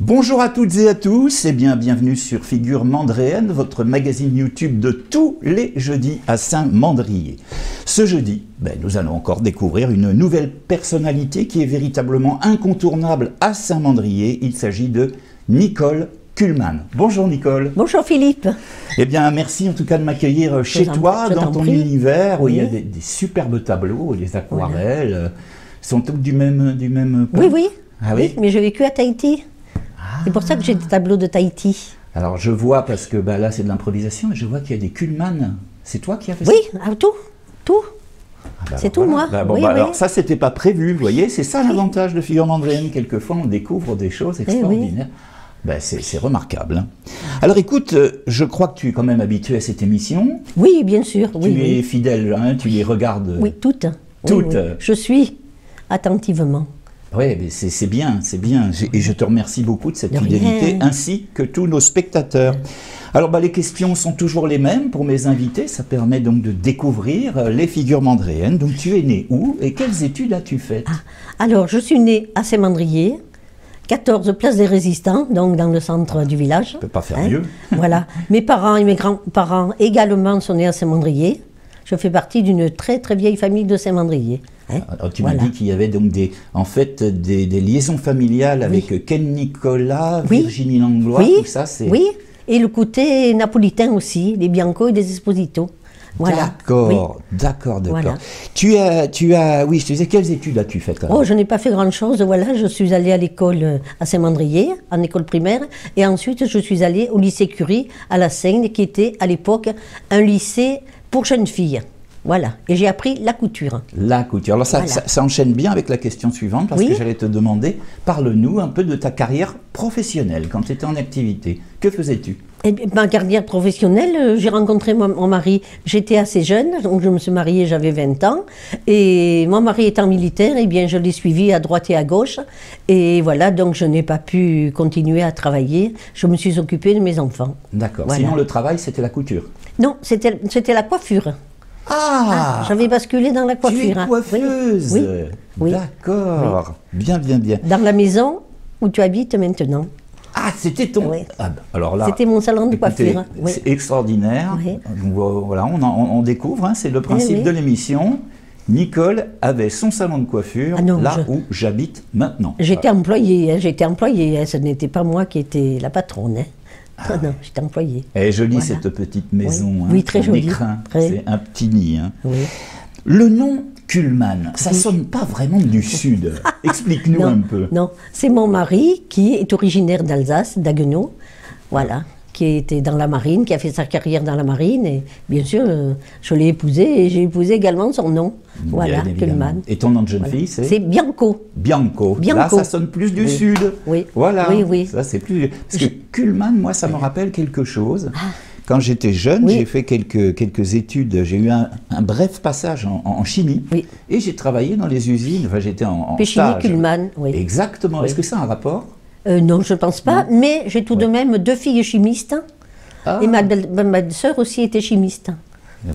Bonjour à toutes et à tous, et bien bienvenue sur Figure Mandréenne, votre magazine YouTube de tous les jeudis à Saint-Mandrier. Ce jeudi, nous allons encore découvrir une nouvelle personnalité qui est véritablement incontournable à Saint-Mandrier. Il s'agit de Nicole Kuhlmann. Bonjour Nicole. Bonjour Philippe. Eh bien merci en tout cas de m'accueillir chez toi, dans ton univers, où il y a des superbes tableaux, des aquarelles, sont toutes du même point. Oui. Ah oui, mais j'ai vécu à Tahiti. C'est pour ça que j'ai des tableaux de Tahiti. Alors je vois, parce que là c'est de l'improvisation, je vois qu'il y a des Kuhlmann. C'est toi qui as fait ça? Oui, tout. C'est tout moi. Alors ça c'était pas prévu, vous voyez, c'est ça l'avantage de Figure Mandréenne, quelquefois on découvre des choses extraordinaires. C'est remarquable. Alors écoute, je crois que tu es quand même habitué à cette émission. Oui, bien sûr. Tu es fidèle, hein, tu les regardes. Oui, toutes. Toutes. Oui. Je suis attentivement. Oui, mais c'est bien. Et je te remercie beaucoup de cette fidélité, ainsi que tous nos spectateurs. Alors, les questions sont toujours les mêmes pour mes invités. Ça permet donc de découvrir les figures mandréennes. Donc, tu es né où et quelles études as-tu faites? Alors, je suis née à Saint-Mandrier, 14 place des Résistants, donc dans le centre du village. Je ne peux pas faire mieux. Voilà. Mes parents et mes grands-parents également sont nés à Saint-Mandrier. Je fais partie d'une très très vieille famille de Saint-Mandrier. Alors, tu m'as dit qu'il y avait donc des liaisons familiales avec Ken Nicolas, Virginie Langlois, tout ça. Oui, et le côté napolitain aussi, les Bianco et les Esposito. Voilà. D'accord. Voilà. Tu as, je te disais, quelles études as-tu faites? Oh, je n'ai pas fait grand-chose, je suis allée à l'école à Saint-Mandrier, en école primaire, et ensuite je suis allée au lycée Curie, à la Seigne, qui était à l'époque un lycée pour jeunes filles. Voilà, et j'ai appris la couture. La couture. Alors ça enchaîne bien avec la question suivante, parce que j'allais te demander, parle-nous un peu de ta carrière professionnelle, quand tu étais en activité. Que faisais-tu? Ma carrière professionnelle, j'ai rencontré mon mari, j'étais assez jeune, donc je me suis mariée, j'avais 20 ans, et mon mari étant militaire, je l'ai suivi à droite et à gauche, et voilà, donc je n'ai pas pu continuer à travailler, je me suis occupée de mes enfants. D'accord, voilà. Sinon le travail c'était la couture? Non, c'était la coiffure. J'avais basculé dans la coiffure. Tu es coiffeuse? Oui. D'accord, bien. Dans la maison où tu habites maintenant. C'était ton... alors là, c'était mon salon de coiffure. C'est extraordinaire. Voilà, on découvre, c'est le principe de l'émission. Nicole avait son salon de coiffure où j'habite maintenant. J'étais employée, ce n'était pas moi qui étais la patronne. Non, j'étais employée. Elle est jolie cette petite maison. Oui, très jolie. C'est un petit nid. Le nom Kuhlmann, ça sonne pas vraiment du sud. Explique-nous un peu. Non, c'est mon mari qui est originaire d'Alsace, d'Haguenau, qui était dans la marine, qui a fait sa carrière dans la marine. Et bien sûr, je l'ai épousé et j'ai épousé également son nom. Voilà, Kuhlmann. Et ton nom de jeune fille, c'est? C'est Bianco. Bianco. Là, ça sonne plus du sud. Oui. Voilà. Oui. Ça, c'est plus... Parce que Kuhlmann, moi, ça me rappelle quelque chose. Quand j'étais jeune, j'ai fait quelques études. J'ai eu un bref passage en chimie. Et j'ai travaillé dans les usines. Enfin, j'étais en stage. Kuhlmann, Exactement. Est-ce que ça a un rapport? Non, je ne pense pas. Mais j'ai tout de même 2 filles chimistes. Et ma belle-sœur aussi était chimiste.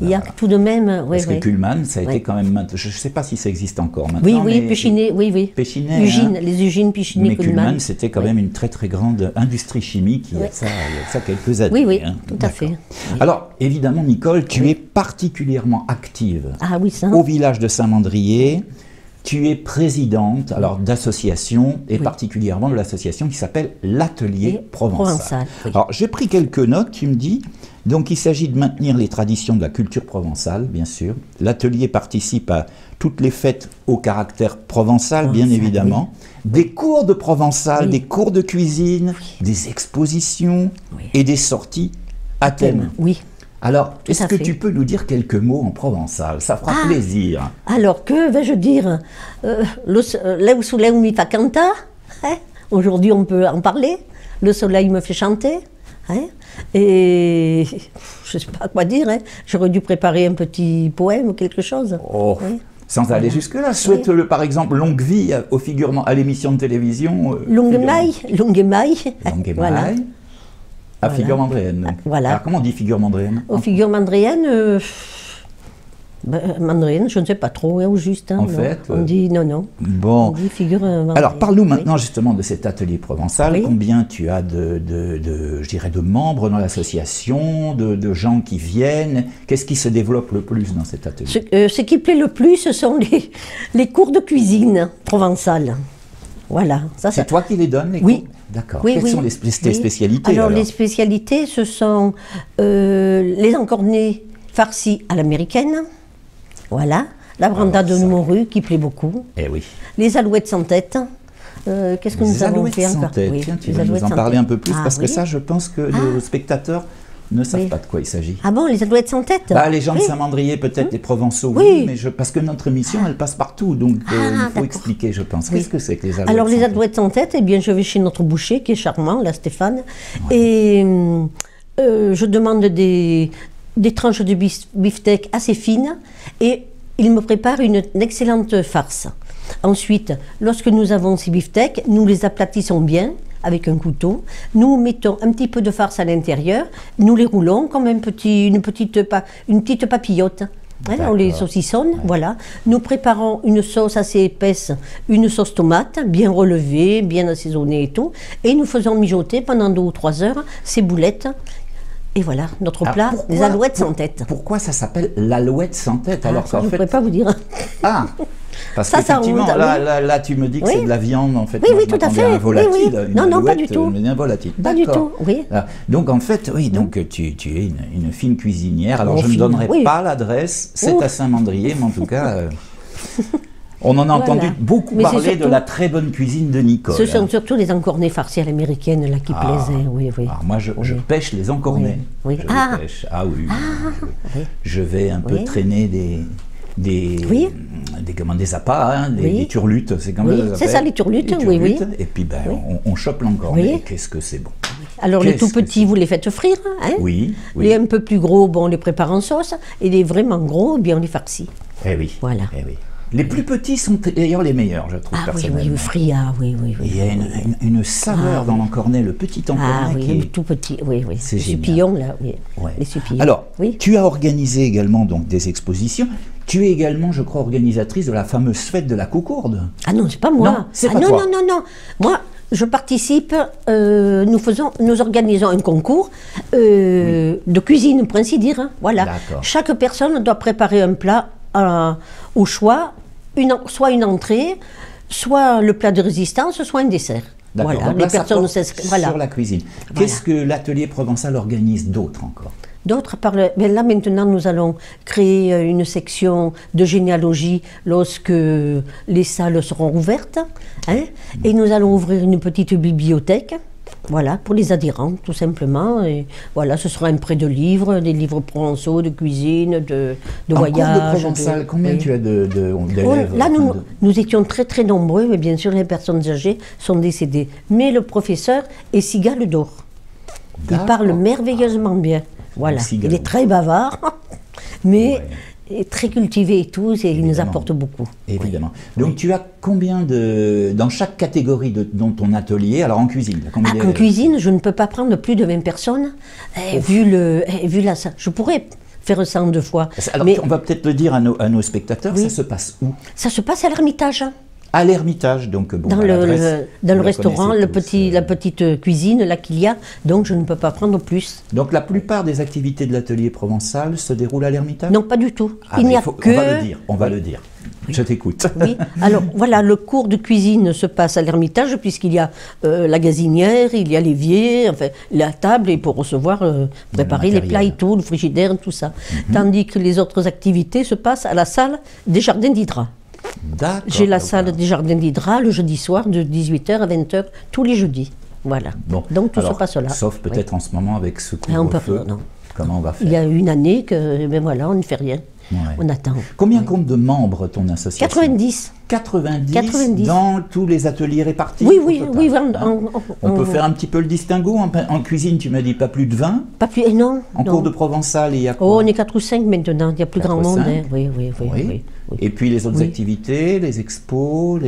Il y a tout de même... Parce que Kuhlmann, ça a été quand même... Je ne sais pas si ça existe encore maintenant. Péchinet, Péchinet, les usines Péchinet, mais Kuhlmann, c'était quand même une très très grande industrie chimique il y a de ça quelques années. Oui, tout à fait. Alors, évidemment, Nicole, tu es particulièrement active au village de Saint-Mandrier. Tu es présidente d'association, et particulièrement de l'association qui s'appelle l'Atelier Provençal. Alors, j'ai pris quelques notes, tu me dis. Donc, il s'agit de maintenir les traditions de la culture provençale, bien sûr. L'atelier participe à toutes les fêtes au caractère provençal, bien évidemment. Des cours de provençal, des cours de cuisine, des expositions et des sorties à thème. Alors, est-ce que tu peux nous dire quelques mots en provençal? Ça fera plaisir. Alors, que vais-je dire? Leu soleil mi fa cantar. Aujourd'hui, on peut en parler. Le soleil me fait chanter. Et je ne sais pas quoi dire. J'aurais dû préparer un petit poème ou quelque chose. Sans aller jusque-là, souhaite-le par exemple longue vie au figurement à l'émission de télévision. Longue maille. Voilà. À Figure Mandréenne. Voilà. Alors comment on dit Figure Mandréenne? Au Figure Mandréenne, Mandarine, je ne sais pas trop, au juste. Hein, en fait, on dit non. Bon. On dit figure mandarine. Alors, parle-nous maintenant justement de cet atelier provençal. Combien tu as je dirais, de membres dans l'association, de gens qui viennent? Qu'est-ce qui se développe le plus dans cet atelier? Ce qui plaît le plus, ce sont les cours de cuisine provençale. Voilà. C'est toi qui les donnes, les cours? D'accord. Quelles sont les spécialités? Alors, les spécialités, ce sont les encornets farcis à l'américaine. Voilà. La branda de morue qui plaît beaucoup. Eh oui. Les alouettes sans tête. Qu'est-ce que nous avons fait encore? Tiens, tu vas nous en parler un peu plus parce que ça, je pense que nos spectateurs ne savent pas de quoi il s'agit. Ah bon, les alouettes sans tête? Les gens de Saint-Mandrier, peut-être, les Provençaux, oui, mais parce que notre émission, elle passe partout, donc il faut expliquer, je pense. Qu'est-ce que c'est que les alouettes? Alors, les alouettes sans tête, eh bien, je vais chez notre boucher, qui est charmant, là, Stéphane, et je demande des tranches de beefsteak assez fines, et il me prépare une excellente farce. Ensuite, lorsque nous avons ces beefsteaks, nous les aplatissons bien, avec un couteau, nous mettons un petit peu de farce à l'intérieur, nous les roulons comme une petite papillote. On les saucissonne, voilà. Nous préparons une sauce assez épaisse, une sauce tomate, bien relevée, bien assaisonnée et tout, et nous faisons mijoter pendant 2 ou 3 heures ces boulettes. Et voilà, notre plat, les alouettes sans tête. Pourquoi ça s'appelle l'alouette sans tête alors je ne pourrais pas vous dire. Parce qu'effectivement, là, tu me dis que c'est de la viande, en fait. Oui, tout à fait. Un volatile, non, pas du tout. Un volatile. Pas du tout, oui. Donc, en fait, donc, tu es une fine cuisinière. Alors, je ne donnerai pas l'adresse, c'est à Saint-Mandrier, mais en tout cas... On en a entendu beaucoup parler de la très bonne cuisine de Nicole. Ce sont surtout les encornets farcis à l'américaine là, qui plaisaient. Oui. Alors moi, je pêche les encornets. Oui. Je les pêche. Je vais un peu traîner des appâts, des turlutes. C'est comme ça. C'est ça, les turlutes, oui. Et puis, on chope l'encornet. Qu'est-ce que c'est bon. Alors, les tout petits, vous les faites frire. Hein? Oui. Les un peu plus gros, on les prépare en sauce. Et les vraiment gros, bien, on les farcit. Eh oui. Voilà. Les plus petits sont d'ailleurs les meilleurs, je trouve, personnellement. Oui, fria, oui. Il y a une saveur dans l'encornet, le petit encornet qui est... tout petit, oui. C'est les supillons, là, oui. Les supillons. Alors, tu as organisé également donc, des expositions. Tu es également, je crois, organisatrice de la fameuse fête de la Coucourde. Ah non, c'est pas moi. Non, c'est pas toi. Non. Moi, je participe, nous organisons un concours de cuisine, pour ainsi dire. Voilà. Chaque personne doit préparer un plat au choix, soit une entrée, soit le plat de résistance, soit un dessert. Voilà, les personnes sur la cuisine. Qu'est-ce que l'atelier provençal organise d'autre encore? D'autres là maintenant nous allons créer une section de généalogie lorsque les salles seront ouvertes, et nous allons ouvrir une petite bibliothèque. Voilà, pour les adhérents, tout simplement. Et voilà, ce sera un prêt de livres, des livres provençaux, de cuisine, de voyage. En cours de provençal, combien tu as d'élèves? Là, nous étions très très nombreux, mais bien sûr, les personnes âgées sont décédées. Mais le professeur est cigale d'or. Il parle merveilleusement bien. Voilà, il est très bavard, mais... est très cultivé et tout, il nous apporte beaucoup. Évidemment. Donc tu as combien dans chaque catégorie dans ton atelier, alors en cuisine en cuisine, je ne peux pas prendre plus de 20 personnes, vu la salle. Je pourrais faire ça en 2 fois. Alors on va peut-être le dire à nos spectateurs, ça se passe où? Ça se passe à l'Ermitage. À l'Ermitage, donc dans le restaurant, la petite cuisine là qu'il y a, donc je ne peux pas prendre plus. Donc la plupart des activités de l'atelier provençal se déroulent à l'Ermitage? Non, pas du tout. Il n'y a que... On va le dire. Je t'écoute. Oui, alors voilà, le cours de cuisine se passe à l'Ermitage puisqu'il y a la gazinière, il y a l'évier, enfin la table et pour recevoir, préparer les plats et tout, le frigidaire, tout ça. Tandis que les autres activités se passent à la salle des Jardins d'Hydra. J'ai la salle des Jardins d'Hydra le jeudi soir de 18h à 20h tous les jeudis. Voilà. Donc tout se passe là. Sauf peut-être en ce moment avec ce couvre-feu. Comment on va faire? Il y a une année que, voilà, on ne fait rien. On attend. Combien compte de membres ton association? 90. 90 dans tous les ateliers répartis? Oui. On peut faire un petit peu le distinguo. En cuisine, tu m'as dit pas plus de 20? Pas plus, non. En cours de provençal, il y a quoi? On est 4 ou 5 maintenant, il y a plus grand monde. Oui. Et puis les autres activités, les expos,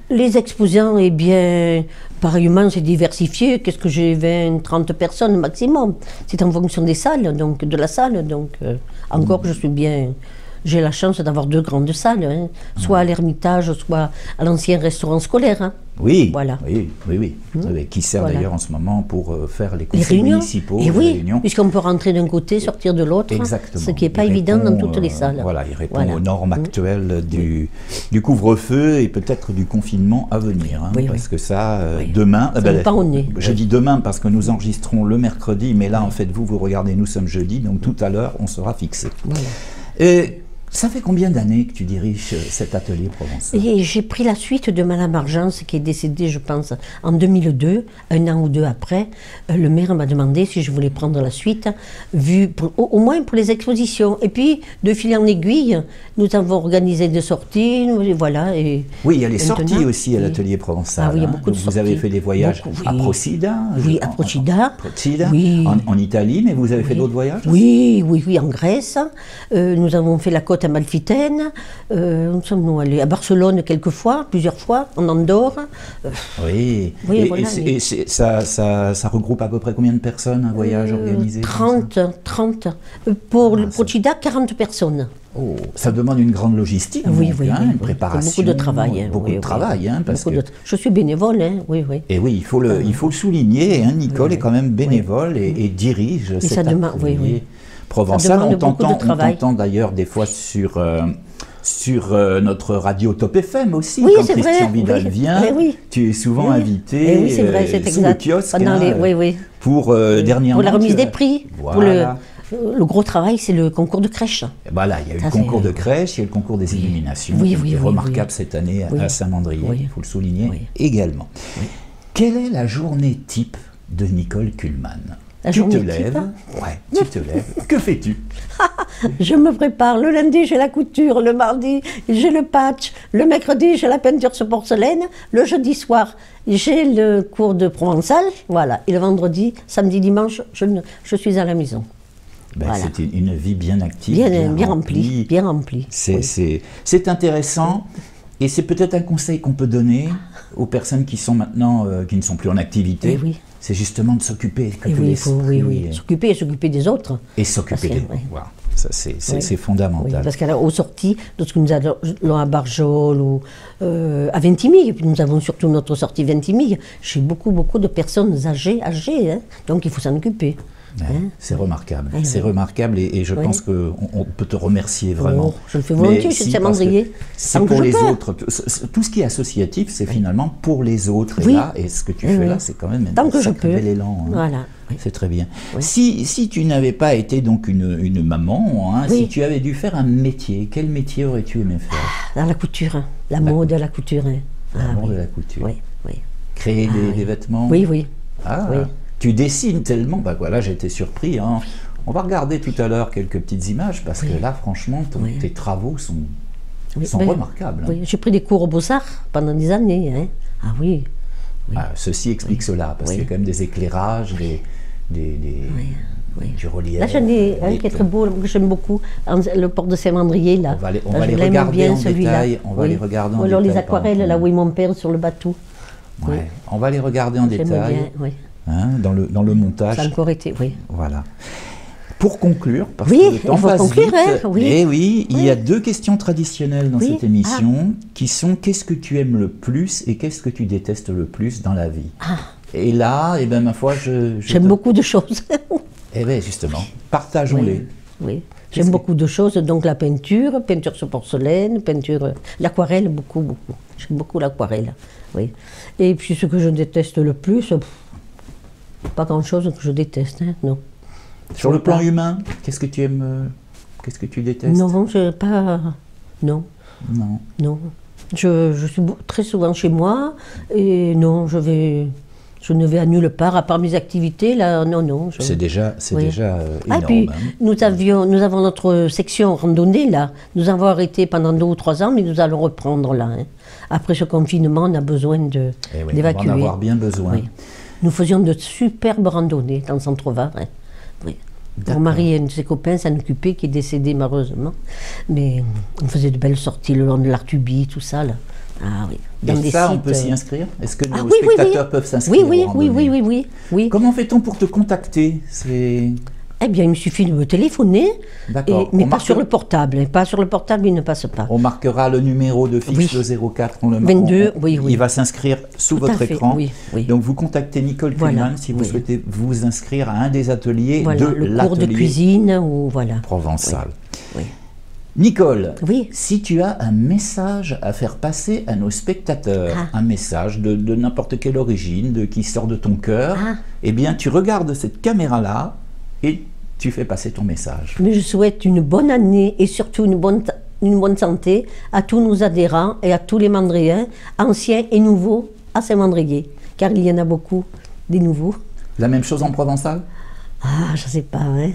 Les exposants, eh bien, pareillement, c'est diversifié. Qu'est-ce que j'ai? 20, 30 personnes maximum. C'est en fonction des salles, donc de la salle. Donc, encore, je suis bien j'ai la chance d'avoir 2 grandes salles, hein, soit à l'Ermitage, soit à l'ancien restaurant scolaire. Hein. Oui, voilà. oui. Qui sert d'ailleurs en ce moment pour faire les conseils municipaux. Et oui, puisqu'on peut rentrer d'un côté, sortir de l'autre, ce qui n'est pas évident dans toutes les salles. Voilà, il répond aux normes actuelles du couvre-feu et peut-être du confinement à venir. Hein, parce que ça, demain, je dis demain parce que nous enregistrons le mercredi, mais là, en fait, vous regardez, nous sommes jeudi, donc tout à l'heure, on sera fixé. Voilà. Et ça fait combien d'années que tu diriges cet atelier provençal? J'ai pris la suite de Madame Argence, qui est décédée, je pense, en 2002, 1 an ou 2 après. Le maire m'a demandé si je voulais prendre la suite, au moins pour les expositions. Et puis, de fil en aiguille, nous avons organisé des sorties, voilà. Oui, il y a les sorties aussi à l'atelier provençal. Ah oui, il y a beaucoup de sorties. Vous avez fait des voyages à Procida? Oui, à Procida. En Italie, mais vous avez fait d'autres voyages? Oui, en Grèce. Nous avons fait la côte amalfitaine, nous sommes allés à Barcelone plusieurs fois, en Andorre. Et ça regroupe à peu près combien de personnes, un voyage organisé? 30. Pour Procida, 40 personnes. Oh, ça demande une grande logistique, une préparation. Beaucoup de travail. Beaucoup de travail, parce que... Je suis bénévole, Et oui, il faut le souligner, Nicole est quand même bénévole et dirige cet atelier provençal. On t'entend d'ailleurs des fois sur notre radio Top FM aussi, quand Christian Vidal vient, tu es souvent invité sous le kiosque pour dernièrement... Pour la remise des prix, voilà. Le gros travail, c'est le concours de crèche. Voilà, il y a eu le concours de crèche, il y a eu le concours des illuminations, qui est remarquable cette année à Saint-Mandrier, il faut le souligner également. Quelle est la journée type de Nicole Kuhlmann? Tu te lèves, que fais-tu? Je me prépare, le lundi j'ai la couture, le mardi j'ai le patch, le mercredi j'ai la peinture sur porcelaine, le jeudi soir j'ai le cours de provençal, voilà, et le vendredi, samedi, dimanche, je suis à la maison. C'est une vie bien active, bien remplie. Bien remplie. C'est intéressant, et c'est peut-être un conseil qu'on peut donner aux personnes qui sont maintenant, qui ne sont plus en activité. C'est justement de s'occuper. S'occuper et s'occuper des autres. Et s'occuper des autres. Voilà. Ça, c'est fondamental. Parce qu'aux sorties, lorsque nous allons à Barjol ou à Ventimille, et puis nous avons surtout notre sortie Ventimille, j'ai beaucoup de personnes âgées, donc il faut s'en occuper. C'est remarquable, remarquable et je pense qu'on peut te remercier vraiment. Je le fais volontiers, je suis Saint-Mandrier. C'est pour les autres, tout ce qui est associatif, c'est finalement pour les autres. Et ce que tu fais là, c'est quand même un bel élan. Voilà. C'est très bien. Si tu n'avais pas été donc une maman, si tu avais dû faire un métier, quel métier aurais-tu aimé faire? Dans la couture, la mode de la couture. La mode de la couture. Créer des vêtements? Oui. Tu dessines tellement, voilà, j'ai été surpris. On va regarder tout à l'heure quelques petites images, parce que là, franchement, tes travaux sont remarquables. J'ai pris des cours aux Beaux-Arts pendant des années. Ceci explique cela, parce qu'il y a quand même des éclairages, du relief. Là, j'en ai un qui est très beau, que j'aime beaucoup, le port de Saint-Mandrier, là. On va les regarder en détail. Alors les aquarelles, là où est mon père sur le bateau. On va les regarder en détail. Dans le montage. Ça a encore été, Voilà. Pour conclure, parce que le temps passe vite, il y a 2 questions traditionnelles dans cette émission, qui sont: qu'est-ce que tu aimes le plus et qu'est-ce que tu détestes le plus dans la vie? Et là, ma foi, j'aime beaucoup de choses. Justement, partageons-les. J'aime beaucoup de choses, donc la peinture sur porcelaine, l'aquarelle, beaucoup. J'aime beaucoup l'aquarelle, Et puis ce que je déteste le plus... Pas grand-chose que je déteste, non. Sur le plan humain, qu'est-ce que tu aimes, qu'est-ce que tu détestes? Non, non. Je suis très souvent chez moi, et non, je ne vais à nulle part, à part mes activités, là, non. C'est déjà énorme. Et puis, nous avons notre section randonnée, là. Nous avons arrêté pendant 2 ou 3 ans, mais nous allons reprendre, là. Après ce confinement, on a besoin d'évacuer. On va en avoir bien besoin. Nous faisions de superbes randonnées dans le centre-Var. Mon mari et un de ses copains s'en occupaient, qui est décédé malheureusement. Mais on faisait de belles sorties le long de l'Artubie, tout ça. Là. Dans et ça, sites, on peut s'y inscrire? Est-ce que nos spectateurs peuvent s'inscrire? Oui. Comment fait-on pour te contacter? Eh bien, il me suffit de me téléphoner, mais pas sur le portable. Pas sur le portable, il ne passe pas. On marquera le numéro de fixe, le 04. On le 22, oui. Il va s'inscrire sous votre écran. Oui. Donc, vous contactez Nicole Kuhlmann si vous souhaitez vous inscrire à un des ateliers de le cours de cuisine ou provençal. Oui. Nicole, si tu as un message à faire passer à nos spectateurs, un message de n'importe quelle origine, qui sort de ton cœur, eh bien, tu regardes cette caméra-là et tu fais passer ton message. Mais je souhaite une bonne année et surtout une bonne santé à tous nos adhérents et à tous les mandriens, anciens et nouveaux à Saint-Mandrier, car il y en a beaucoup, des nouveaux. La même chose en provençal? Je ne sais pas, hein.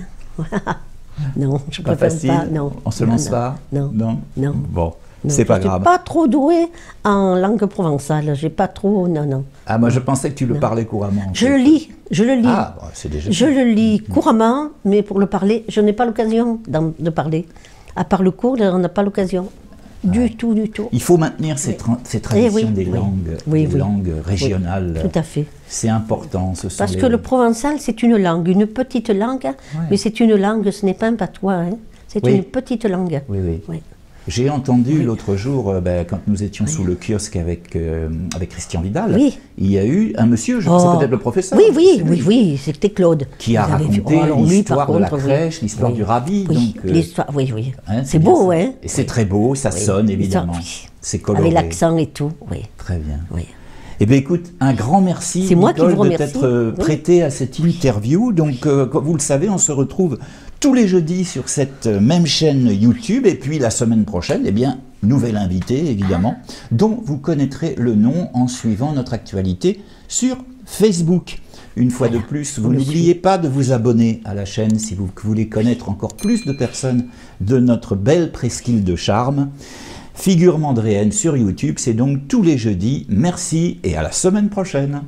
Non, je pas préfère facile. pas. Non. On se lance pas? Non. Bon, c'est pas grave. Je ne suis pas trop douée en langue provençale. J'ai pas trop. Non. Ah, moi je pensais que tu le parlais couramment. Je le lis. Ah, c'est déjà. Je le lis couramment, mais pour le parler, je n'ai pas l'occasion de parler. À part le cours, on n'a pas l'occasion. Du tout. Il faut maintenir ces traditions des langues régionales. Tout à fait. C'est important. Parce que le provençal, c'est une langue, une petite langue, mais c'est une langue, ce n'est pas un patois. Hein. C'est une petite langue. Oui. J'ai entendu l'autre jour, quand nous étions sous le kiosque avec Christian Vidal, il y a eu un monsieur, je pensais peut-être le professeur. Oui, c'était Claude. Qui a raconté l'histoire de la crèche, l'histoire du rabbi. L'histoire, hein, c'est beau, hein. Et c'est très beau, ça sonne évidemment. C'est coloré. Avec l'accent et tout, Très bien. Eh bien, écoute, un grand merci, c'est moi qui vous remercie, de t'être prêté à cette interview. Donc, comme vous le savez, on se retrouve tous les jeudis sur cette même chaîne YouTube. Et puis, la semaine prochaine, eh bien, nouvel invité, évidemment, dont vous connaîtrez le nom en suivant notre actualité sur Facebook. Une fois de plus, vous n'oubliez pas de vous abonner à la chaîne si vous voulez connaître encore plus de personnes de notre belle presqu'île de charme. Figure mandréenne sur YouTube, c'est donc tous les jeudis. Merci et à la semaine prochaine.